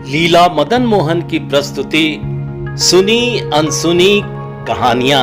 लीला मदन मोहन की प्रस्तुति सुनी अनसुनी कहानियां।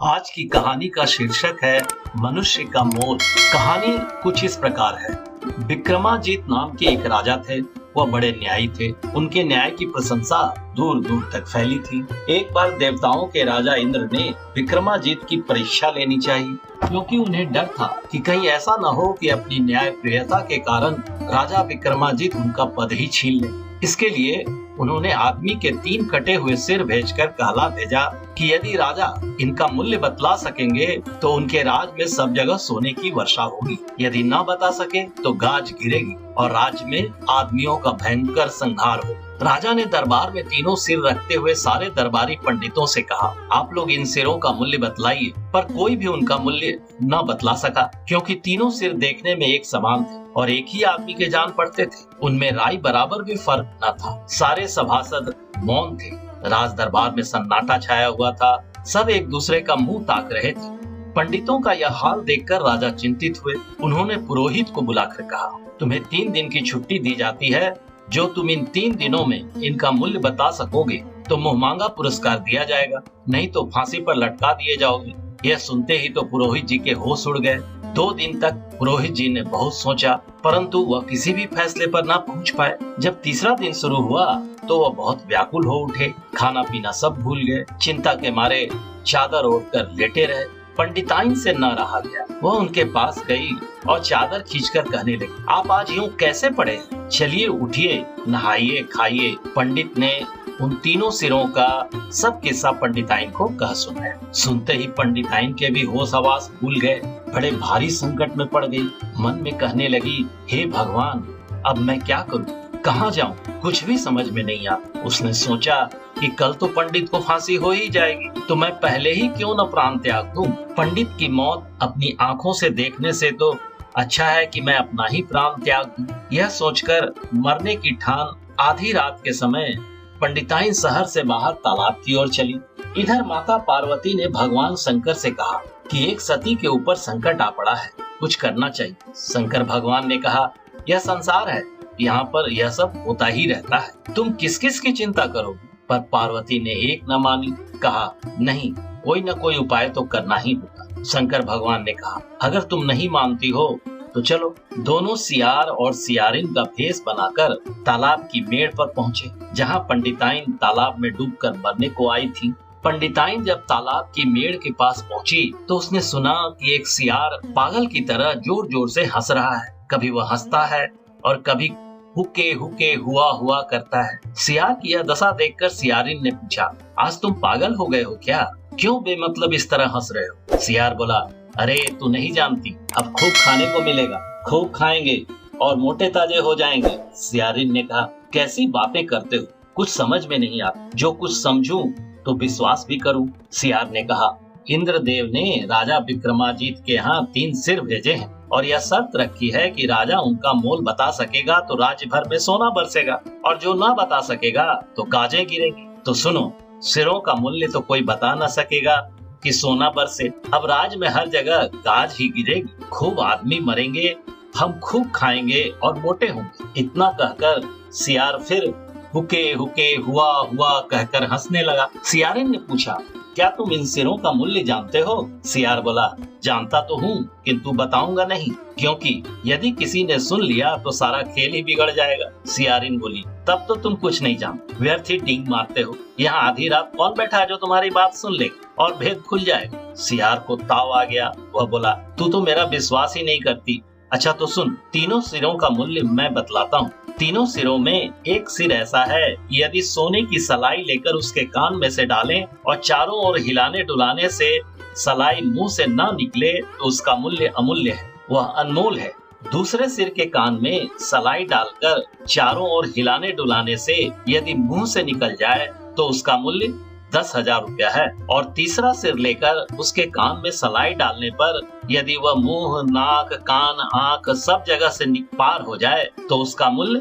आज की कहानी का शीर्षक है मनुष्य का मोल। कहानी कुछ इस प्रकार है। विक्रमाजीत नाम के एक राजा थे। वह बड़े न्यायी थे। उनके न्याय की प्रशंसा दूर दूर तक फैली थी। एक बार देवताओं के राजा इंद्र ने विक्रमाजीत की परीक्षा लेनी चाहिए, क्योंकि उन्हें डर था कि कहीं ऐसा न हो कि अपनी न्याय प्रियता के कारण राजा विक्रमाजीत उनका पद ही छीन ले। इसके लिए उन्होंने आदमी के 3 कटे हुए सिर भेजकर कहला भेजा कि यदि राजा इनका मूल्य बतला सकेंगे तो उनके राज में सब जगह सोने की वर्षा होगी, यदि न बता सके तो गाज गिरेगी और राज्य में आदमियों का भयंकर संहार हो। राजा ने दरबार में तीनों सिर रखते हुए सारे दरबारी पंडितों से कहा, आप लोग इन सिरों का मूल्य बतलाइए। पर कोई भी उनका मूल्य न बतला सका, क्योंकि तीनों सिर देखने में एक समान थे और एक ही आदमी के जान पड़ते थे। उनमें राय बराबर भी फर्क न था। सारे सभासद मौन थे। राज दरबार में सन्नाटा छाया हुआ था। सब एक दूसरे का मुंह ताक रहे थे। पंडितों का यह हाल देखकर राजा चिंतित हुए। उन्होंने पुरोहित को बुलाकर कहा, तुम्हें 3 दिन की छुट्टी दी जाती है। जो तुम इन 3 दिनों में इनका मूल्य बता सकोगे तो मुहमांगा पुरस्कार दिया जाएगा, नहीं तो फांसी पर लटका दिए जाओगे। यह सुनते ही तो पुरोहित जी के होश उड़ गए। 2 दिन तक पुरोहित जी ने बहुत सोचा, परंतु वह किसी भी फैसले पर ना पहुंच पाए। जब तीसरा दिन शुरू हुआ तो वह बहुत व्याकुल हो उठे। खाना पीना सब भूल गए। चिंता के मारे चादर ओढ़कर लेटे रहे। पंडिताइन से न रहा गया। वह उनके पास गई और चादर खींचकर कहने लगी, आप आज यूं कैसे पड़े? चलिए उठिए, नहाइए, खाइए। पंडित ने उन तीनों सिरों का सब किस्सा पंडिताइन को कह सुनाया। सुनते ही पंडिताइन के भी होश हवास भूल गए। बड़े भारी संकट में पड़ गई। मन में कहने लगी, हे भगवान, अब मैं क्या करूं? कहाँ जाऊं? कुछ भी समझ में नहीं आता। उसने सोचा कि कल तो पंडित को फांसी हो ही जाएगी, तो मैं पहले ही क्यों न प्राण त्याग दूं? पंडित की मौत अपनी आंखों से देखने से तो अच्छा है कि मैं अपना ही प्राण त्याग दूं। यह सोचकर मरने की ठान आधी रात के समय पंडिताइन शहर से बाहर तालाब की ओर चली। इधर माता पार्वती ने भगवान शंकर से कहा कि एक सती के ऊपर संकट आ पड़ा है, कुछ करना चाहिए। शंकर भगवान ने कहा, यह संसार है, यहाँ पर यह सब होता ही रहता है, तुम किस किस की चिंता करोगे? पर पार्वती ने एक न मानी। कहा, नहीं, कोई न कोई उपाय तो करना ही होगा। शंकर भगवान ने कहा, अगर तुम नहीं मानती हो तो चलो। दोनों सियार और सियारिन का भेष बनाकर तालाब की मेड़ पर पहुँचे, जहाँ पंडिताइन तालाब में डूबकर मरने को आई थी। पंडिताइन जब तालाब की मेड़ के पास पहुंची तो उसने सुना कि एक सियार पागल की तरह जोर जोर से हंस रहा है। कभी वह हंसता है और कभी हुके हुके हुआ हुआ करता है। सियार की यह दशा देखकर सियारिन ने पूछा, आज तुम पागल हो गए हो क्या? क्यों बेमतलब इस तरह हंस रहे हो? सियार बोला, अरे तू नहीं जानती, अब खूब खाने को मिलेगा, खूब खाएंगे और मोटे ताजे हो जाएंगे। सियारिन ने कहा, कैसी बातें करते हो, कुछ समझ में नहीं आता। जो कुछ समझूं तो विश्वास भी करूं। सियार ने कहा, इंद्रदेव ने राजा विक्रमाजीत के यहाँ 3 सिर भेजे हैं और यह शर्त रखी है कि राजा उनका मोल बता सकेगा तो राज्य भर में सोना बरसेगा, और जो ना बता सकेगा तो गाजें गिरेगी। तो सुनो, सिरों का मूल्य तो कोई बता न सकेगा कि सोना बरसे। अब राज्य में हर जगह गाज ही गिरेगी। खूब आदमी मरेंगे, हम खूब खाएंगे और मोटे होंगे। इतना कहकर सियार फिर हुके हुके हुआ हुआ कहकर हंसने लगा। सियारिन ने पूछा, क्या तुम इन सिरों का मूल्य जानते हो? सियार बोला, जानता तो हूँ, किंतु बताऊंगा नहीं, क्योंकि यदि किसी ने सुन लिया तो सारा खेल ही बिगड़ जाएगा। सियारिन बोली, तब तो तुम कुछ नहीं जानते, व्यर्थ ही डींग मारते हो। यहाँ आधी रात कौन बैठा है जो तुम्हारी बात सुन ले और भेद खुल जाएगा। सियार को ताव आ गया। वह बोला, तू तो मेरा विश्वास ही नहीं करती। अच्छा तो सुन, तीनों सिरों का मूल्य मैं बतलाता हूँ। तीनों सिरों में एक सिर ऐसा है कि यदि सोने की सलाई लेकर उसके कान में से डालें और चारों ओर हिलाने डुलाने से सलाई मुंह से ना निकले तो उसका मूल्य अमूल्य है, वह अनमोल है। दूसरे सिर के कान में सलाई डालकर चारों ओर हिलाने डुलाने से यदि मुंह से निकल जाए तो उसका मूल्य 10,000 रुपया है। और तीसरा सिर लेकर उसके कान में सलाई डालने पर यदि वह मुंह, नाक, कान, आंख सब जगह से पार हो जाए तो उसका मूल्य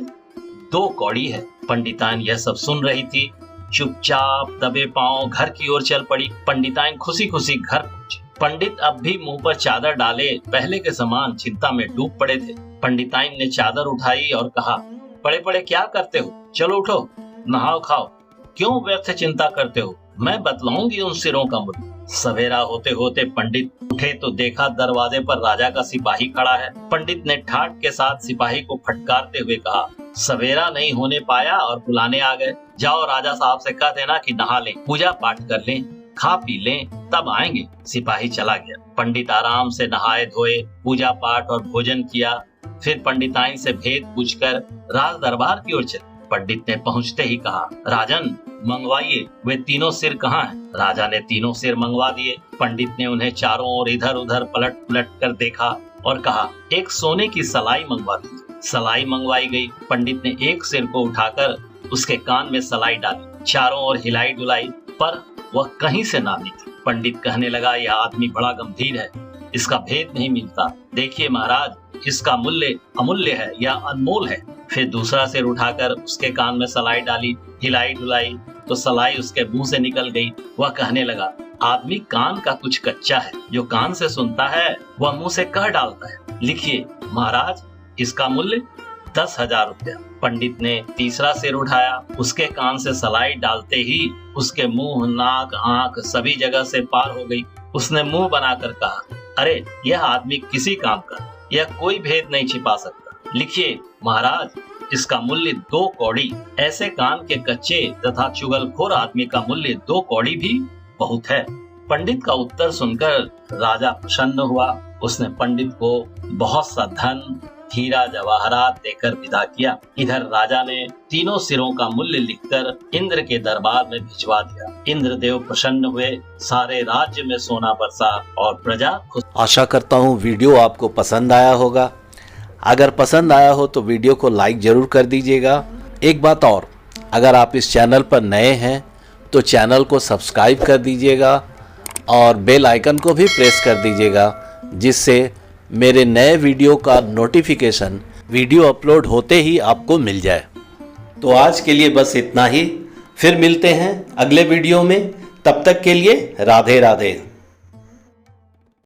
2 कौड़ी है। पंडिताइन यह सब सुन रही थी। चुपचाप दबे पांव घर की ओर चल पड़ी। पंडिताइन खुशी खुशी घर पहुंची। पंडित अब भी मुंह पर चादर डाले पहले के समान चिंता में डूब पड़े थे। पंडिताइन ने चादर उठाई और कहा, पड़े पड़े क्या करते हो? चलो उठो, नहाओ खाओ, क्यों व्यर्थ चिंता करते हो? मैं बतलाऊंगी उन सिरों का मूल्य। सवेरा होते होते पंडित उठे तो देखा दरवाजे पर राजा का सिपाही खड़ा है। पंडित ने ठाठ के साथ सिपाही को फटकारते हुए कहा, सवेरा नहीं होने पाया और बुलाने आ गए। जाओ राजा साहब से कह देना कि नहा लें, पूजा पाठ कर लें, खा पी लें, तब आएंगे। सिपाही चला गया। पंडित आराम से नहाए धोए, पूजा पाठ और भोजन किया। फिर पंडिताइन से भेद पूछकर राज दरबार की ओर चले। पंडित ने पहुंचते ही कहा, राजन मंगवाइए, वे तीनों सिर कहाँ हैं? राजा ने तीनों सिर मंगवा दिए। पंडित ने उन्हें चारों ओर इधर उधर पलट पलट कर देखा और कहा, एक सोने की सलाई मंगवा दीजिए। सलाई मंगवाई गई। पंडित ने एक सिर को उठाकर उसके कान में सलाई डाली, चारों ओर हिलाई डुलाई, पर वह कहीं से ना निकली। पंडित कहने लगा, यह आदमी बड़ा गंभीर है, इसका भेद नहीं मिलता। देखिए महाराज, इसका मूल्य अमूल्य है या अनमोल है। फिर दूसरा सिर उठाकर उसके कान में सलाई डाली, हिलाई डुलाई तो सलाई उसके मुंह से निकल गई। वह कहने लगा, आदमी कान का कुछ कच्चा है, जो कान से सुनता है वह मुंह से कह डालता है। लिखिए महाराज, इसका मूल्य 10,000 रुपया। पंडित ने तीसरा सिर उठाया, उसके कान से सलाई डालते ही उसके मुंह, नाक, आंख सभी जगह से पार हो गई। उसने मुंह बनाकर कहा, अरे यह आदमी किसी काम का, यह कोई भेद नहीं छिपा सकता। लिखिए महाराज, इसका मूल्य 2 कौड़ी। ऐसे कान के कच्चे तथा चुगलखोर आदमी का मूल्य 2 कौड़ी भी बहुत है। पंडित का उत्तर सुनकर राजा प्रसन्न हुआ। उसने पंडित को बहुत सा धन, हीरा जवाहरात देकर विदा किया। इधर राजा ने तीनों सिरों का मूल्य लिखकर इंद्र के दरबार में भिजवा दिया। इंद्रदेव प्रसन्न हुए, सारे राज्य में सोना बरसा और प्रजा खुश। आशा करता हूँ वीडियो आपको पसंद आया होगा। अगर पसंद आया हो तो वीडियो को लाइक जरूर कर दीजिएगा। एक बात और, अगर आप इस चैनल पर नए हैं तो चैनल को सब्सक्राइब कर दीजिएगा और बेल आइकन को भी प्रेस कर दीजिएगा, जिससे मेरे नए वीडियो का नोटिफिकेशन वीडियो अपलोड होते ही आपको मिल जाए। तो आज के लिए बस इतना ही। फिर मिलते हैं अगले वीडियो में। तब तक के लिए राधे राधे।